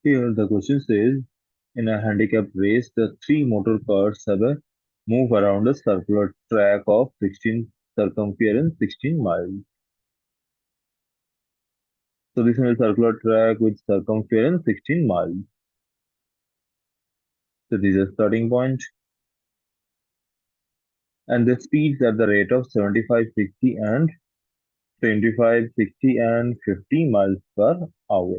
Here the question says, in a handicap race, the three motor cars have a move around a circular track of 16 circumference 16 miles. So this is a circular track with circumference 16 miles. So this is a starting point, and the speeds at the rate of 75, 60 and 25, 60 and 50 miles per hour.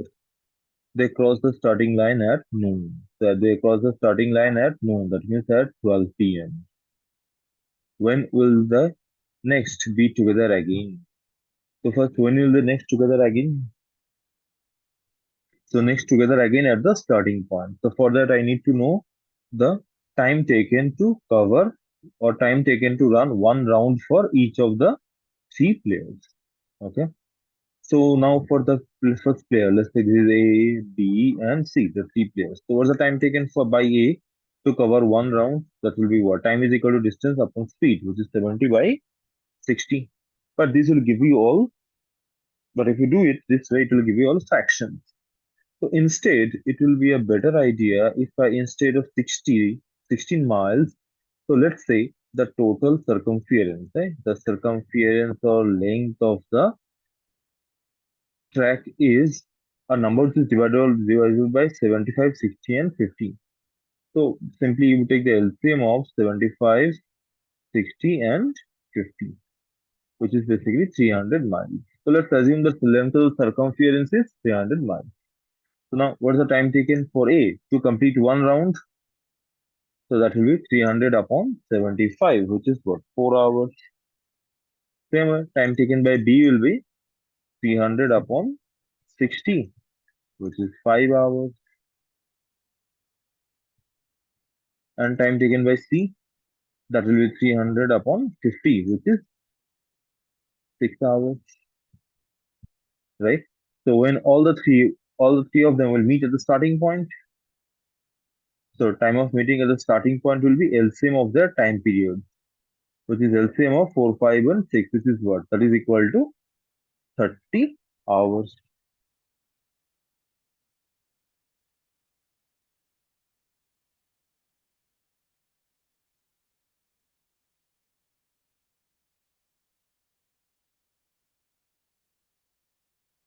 They cross the starting line at noon. So they cross the starting line at noon. That means at 12 p.m. When will the next be together again? So first, when will the next together again? So next together again at the starting point. So for that, I need to know the time taken to cover or time taken to run one round for each of the three players. Okay. So now for the first player, let's take this A, B, and C, the three players. So what's the time taken for by A to cover one round? That will be what? Time is equal to distance upon speed, which is 70 by 60. But this will give you all, but if you do it this way, it will give you all fractions. So instead, it will be a better idea if I, instead of 16 miles, so let's say the total circumference, right? The circumference or length of the track is a number which is divided by 75, 60, and 50. So simply you take the LCM of 75, 60, and 50, which is basically 300 miles. So let's assume the length of the circumference is 300 miles. So now what is the time taken for A to complete one round? So that will be 300 upon 75, which is what? 4 hours. Same time taken by B will be 300 upon 60, which is 5 hours. And time taken by C, that will be 300 upon 50, which is 6 hours, right? So when all the three of them will meet at the starting point, so time of meeting at the starting point will be LCM of their time period, which is LCM of 4, 5, and 6, which is what? That is equal to 30 hours.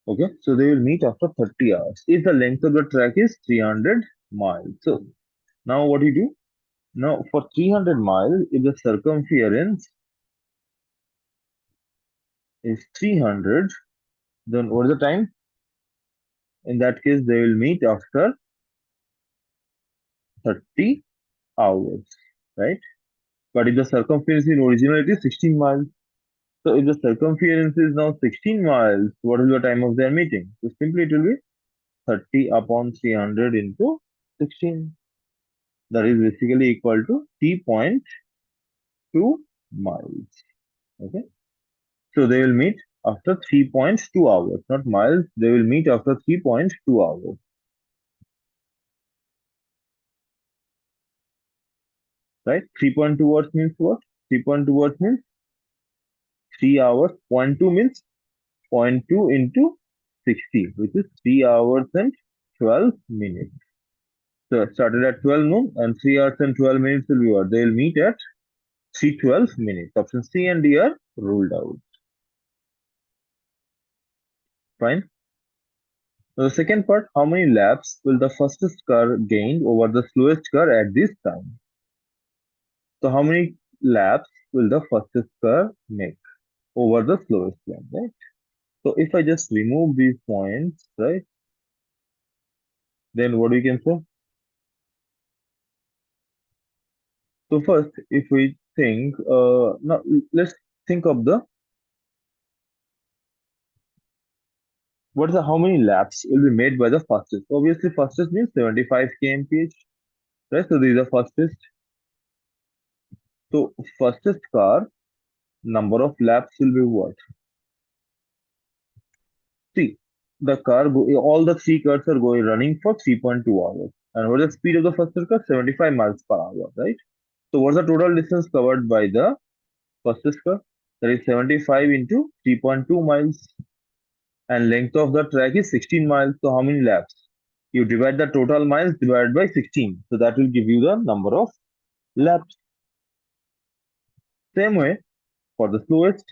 Okay, so they will meet after 30 hours. If the length of the track is 300 miles. So now what do you do? Now for 300 miles, if the circumference is 300, then what is the time? In that case, they will meet after 30 hours, right? But if the circumference in original it is 16 miles, so if the circumference is now 16 miles, what is the time of their meeting? So simply it will be 30 upon 300 into 16. That is basically equal to 3.2 miles. Okay. So they will meet after 3.2 hours, not miles. They will meet after 3.2 hours. Right? 3.2 hours means what? 3.2 hours means 3 hours. 0.2 means zero point 0.2 into 60, which is 3 hours and 12 minutes. So it started at 12 noon and 3 hours and 12 minutes will be what? They will meet at 3:12 minutes. Option C and D are ruled out. Fine. Now the second part, how many laps will the fastest car gain over the slowest car at this time? So how many laps will the fastest car make over the slowest one, right? So if I just remove these points, right, then what we can say? So first, if we think, now let's think of the what is the how many laps will be made by the fastest? Obviously, fastest means 75 kmph, right? So these are fastest. So fastest car number of laps will be what? See, all the three cars are going running for 3.2 hours. And what is the speed of the fastest car? 75 miles per hour, right? So what's the total distance covered by the fastest car? That is 75 into 3.2 miles. And length of the track is 16 miles. So how many laps? You divide the total miles divided by 16. So that will give you the number of laps. Same way, for the slowest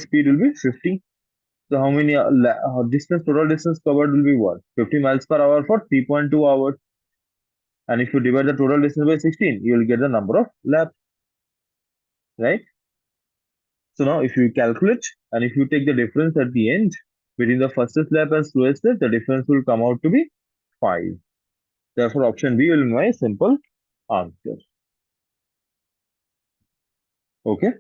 speed will be 50. So how many distance, total distance covered will be what? 50 miles per hour for 3.2 hours. And if you divide the total distance by 16, you will get the number of laps, right? So now if you calculate and if you take the difference at the end between the fastest lap and slowest lap, the difference will come out to be 5. Therefore, option B will be my simple answer. Okay.